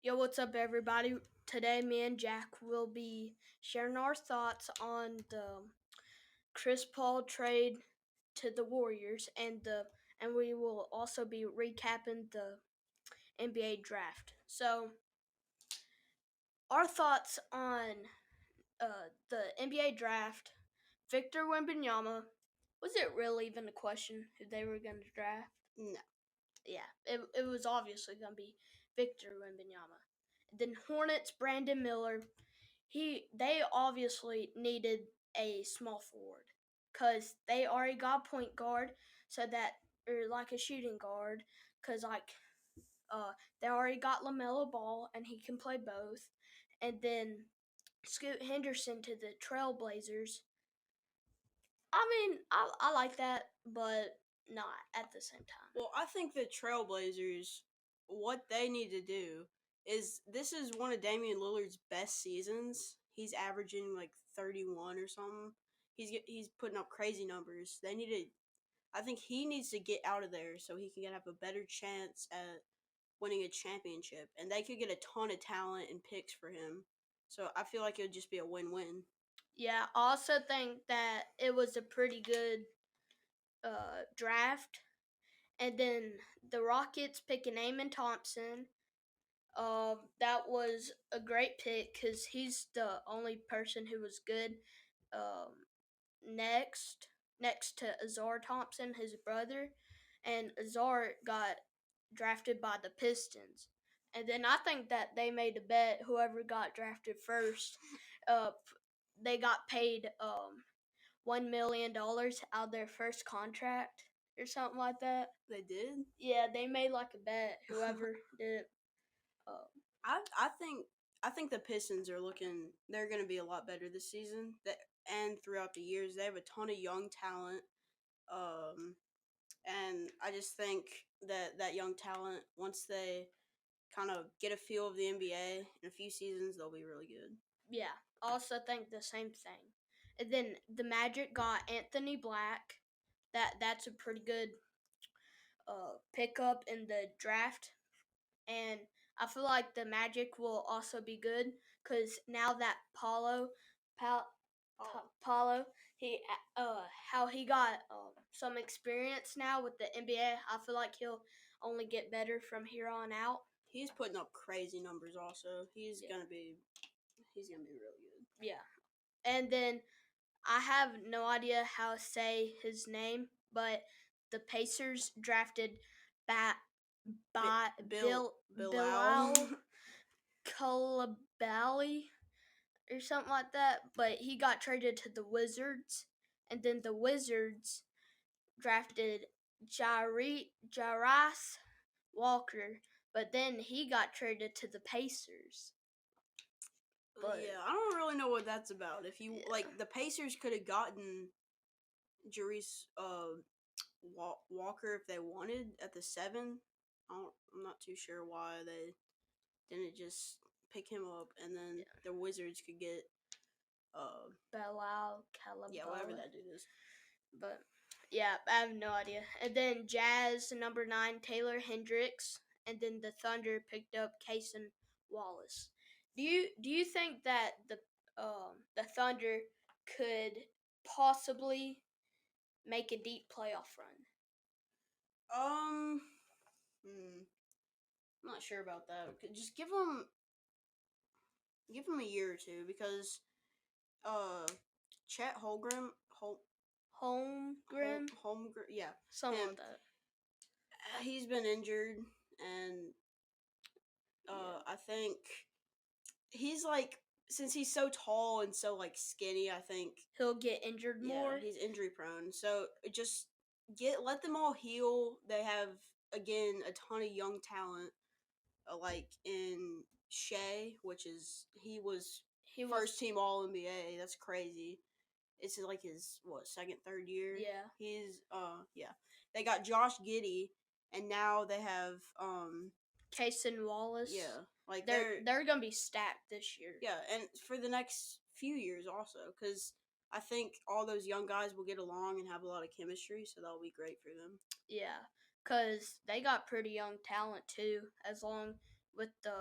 Yo, what's up, everybody? Today, me and Jack will be sharing our thoughts on the Chris Paul trade to the Warriors, and we will also be recapping the NBA draft. So, our thoughts on the NBA draft: Victor Wembanyama. Was it really even a question who they were going to draft? No. Yeah, it was obviously going to be Victor Wembanyama. Then Hornets, Brandon Miller. They obviously needed a small forward because they already got a point guard, so that or like a shooting guard, because they already got LaMelo Ball and he can play both, and then Scoot Henderson to the Trailblazers. I mean, I like that, but not at the same time. Well, I think the Trailblazers, what they need to do is this is one of Damian Lillard's best seasons. He's averaging like 31 or something. He's putting up crazy numbers. They need to. I think he needs to get out of there so he can have a better chance at winning a championship. And they could get a ton of talent and picks for him. So I feel like it would just be a win-win. Yeah, I also think that it was a pretty good draft. And then the Rockets picking Amon Thompson. That was a great pick because he's the only person who was good. Um, next to Azar Thompson, his brother, and Azar got drafted by the Pistons. And then I think that they made a bet. Whoever got drafted first, uh, they got paid $1 million out of their first contract or something like that. They did. Yeah, they made like a bet. Whoever did. Uh, I think the Pistons are looking. They're going to be a lot better this season. And throughout the years, they have a ton of young talent. And I just think that young talent, once they kind of get a feel of the NBA in a few seasons, they'll be really good. yeah, I also think the same thing. And then the Magic got Anthony Black. That's a pretty good pickup in the draft, and I feel like the Magic will also be good because now that Paulo, he how he got some experience now with the NBA. I feel like he'll only get better from here on out. He's putting up crazy numbers. Also, he's Yeah. gonna be really good. Yeah, and then I have no idea how to say his name, but the Pacers drafted Bat by Bilal Bilal. Coulibaly or something like that, but he got traded to the Wizards, and then the Wizards drafted Jaras Walker, but then he got traded to the Pacers. But Yeah, I don't really know what that's about. If you like, the Pacers could have gotten Jarice Walker if they wanted at the 7. I'm not too sure why they didn't just pick him up, and then the Wizards could get Bilal Coulibaly, whatever that dude is. But yeah, I have no idea. And then Jazz number 9 Taylor Hendricks, and then the Thunder picked up Cason Wallace. Do you think that the Thunder could possibly make a deep playoff run? I'm not sure about that. Just give them a year or two because Chet Holmgren, Holmgren, yeah, something him. like that. He's been injured, and I think he's like, since he's so tall and so like skinny, I think He'll get injured more. he's injury prone. So just let them all heal. They have again a ton of young talent, like in Shea, which is he was first team All NBA. That's crazy. It's like his second, third year. Yeah. He's yeah. They got Josh Giddey, and now they have Cason Wallace. yeah. Like they're gonna be stacked this year. Yeah, and for the next few years also, because I think all those young guys will get along and have a lot of chemistry, so that'll be great for them. Yeah, because they got pretty young talent too, as long with the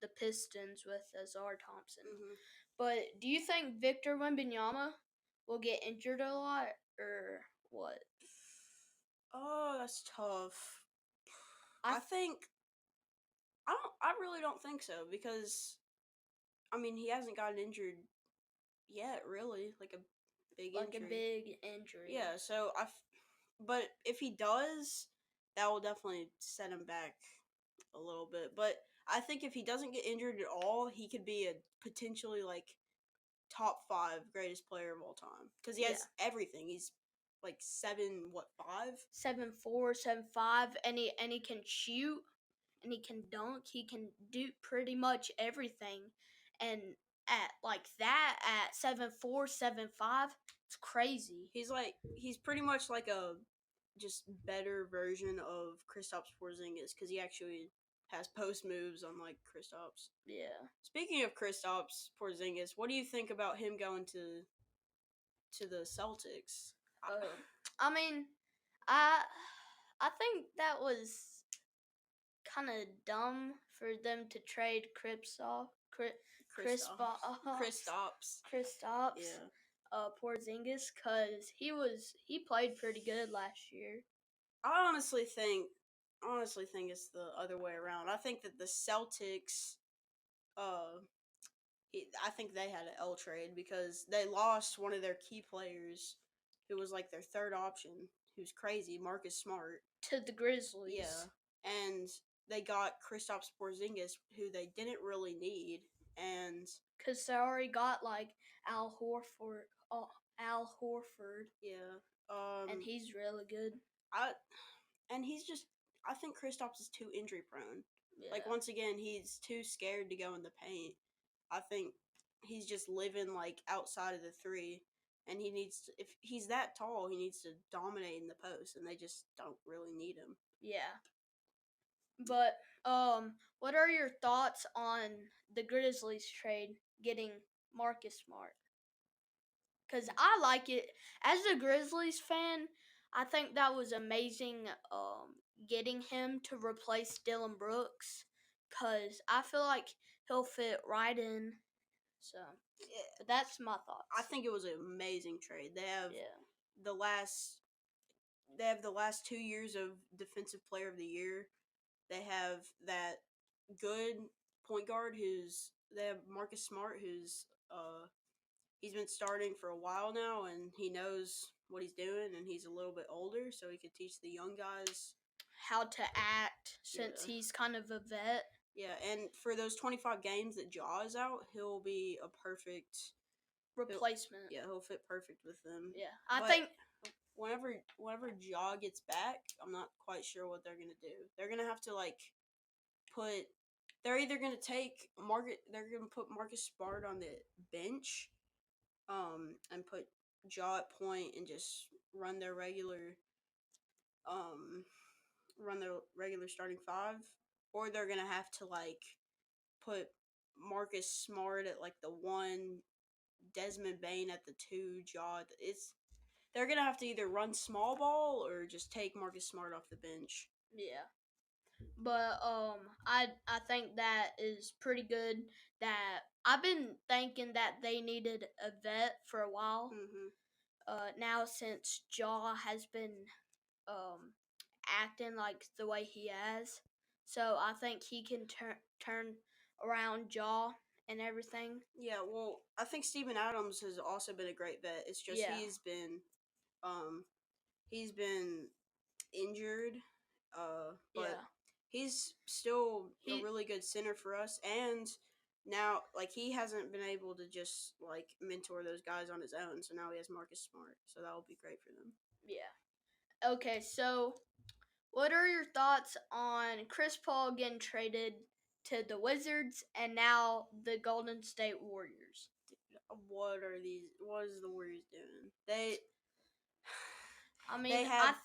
the Pistons with Azar Thompson. Hmm. But do you think Victor Wembanyama will get injured a lot or what? Oh, that's tough. I I think I really don't think so because I mean he hasn't gotten injured yet, really, like a big like a injury. big injury. Yeah, so but if he does, that will definitely set him back a little bit. But I think if he doesn't get injured at all, he could be a potentially like top 5 greatest player of all time because he has Yeah. everything. He's like 7'5". 7'4", 7'5", and he can shoot, and he can dunk. He can do pretty much everything, and at like that at 7'4", 7'5", it's crazy. He's pretty much like a just better version of Kristaps Porzingis because he actually has post moves unlike Kristaps. Yeah. Speaking of Kristaps Porzingis, what do you think about him going to the Celtics? I mean, I I think that was kind of dumb for them to trade Kristaps. Kristaps, Yeah. Porzingis, because he played pretty good last year. I honestly think it's the other way around. I think that the Celtics I think they had an L trade because they lost one of their key players who was like their third option, who's crazy, Marcus Smart. To the Grizzlies. Yeah. And they got Kristaps Porzingis, who they didn't really need, and because they already got like Al Horford. Al Horford. Yeah. And he's really good. I think Kristaps is too injury prone. Yeah. Like once again, he's too scared to go in the paint. I think he's just living like outside of the 3, and he needs to, if he's that tall, he needs to dominate in the post, and they just don't really need him. Yeah. But what are your thoughts on the Grizzlies trade getting Marcus Smart? Because I like it. As a Grizzlies fan, I think that was amazing getting him to replace Dylan Brooks. Because I feel like he'll fit right in. So, but that's my thoughts. I think it was an amazing trade. They have Yeah. the last 2 years of Defensive Player of the Year. They have that good point guard they have Marcus Smart who's he's been starting for a while now and he knows what he's doing and he's a little bit older so he could teach the young guys how to act since he's kind of a vet. Yeah, and for those 25 games that Ja is out, he'll be a perfect replacement. He'll fit perfect with them. Yeah, I think whenever Ja gets back, I'm not quite sure what they're gonna do. They're gonna have to they're either gonna they're gonna put Marcus Smart on the bench, and put Ja at point and just run their regular starting 5, or they're gonna have to put Marcus Smart at the 1, Desmond Bain at the 2, they're gonna have to either run small ball or just take Marcus Smart off the bench. Yeah. But I think that is pretty good. That I've been thinking that they needed a vet for a while. Mm-hmm. Now since Ja has been acting like the way he has, so I think he can turn around Ja and everything. Yeah, well, I think Steven Adams has also been a great vet. It's just he's been injured, but he's still a really good center for us, and now he hasn't been able to just mentor those guys on his own, so now he has Marcus Smart, so that will be great for them. Yeah. Okay, so what are your thoughts on Chris Paul getting traded to the Wizards and now the Golden State Warriors? What is the Warriors doing? They they have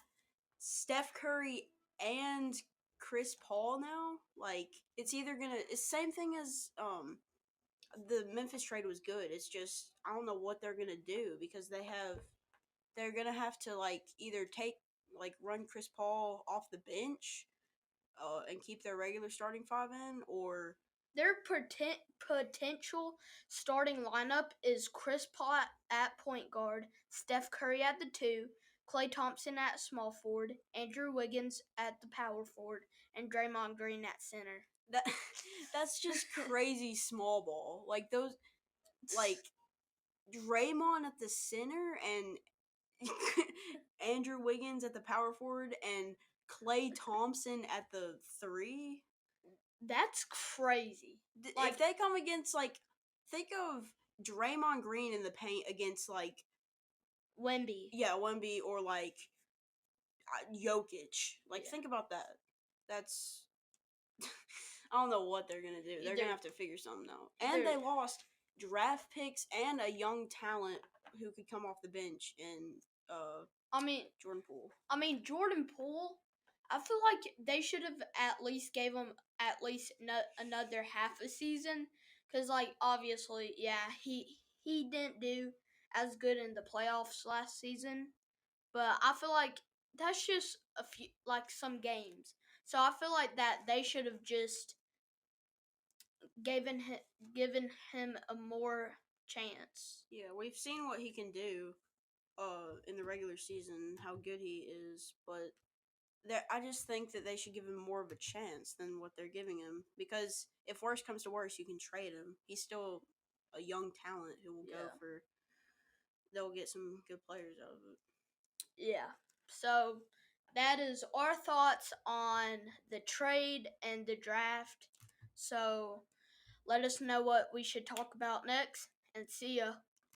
Steph Curry and Chris Paul now. It's the same thing as the Memphis trade was good. It's just I don't know what they're gonna do because they're gonna have to either run Chris Paul off the bench, and keep their regular starting 5 in, or Their potential starting lineup is Chris Paul at point guard, Steph Curry at the two, Klay Thompson at small forward, Andrew Wiggins at the power forward, and Draymond Green at center. That that's just crazy small ball. Like those, like Draymond at the center and Andrew Wiggins at the power forward and Klay Thompson at the three. That's crazy. If they come against think of Draymond Green in the paint against Wemby. Yeah, Wemby or Jokic. Yeah. Think about that. That's I don't know what they're gonna do. They're gonna have to figure something out. And they lost draft picks and a young talent who could come off the bench in Jordan Poole. Jordan Poole, I feel like they should have at least gave him at least another half a season, because obviously, yeah, he didn't do as good in the playoffs last season, but I feel like that's just a few some games. So I feel like that they should have just given him a more chance. Yeah, we've seen what he can do in the regular season, how good he is, but I just think that they should give him more of a chance than what they're giving him, because if worse comes to worse, you can trade him. He's still a young talent who will go for. They'll get some good players out of it. Yeah. So that is our thoughts on the trade and the draft. So let us know what we should talk about next, and see ya.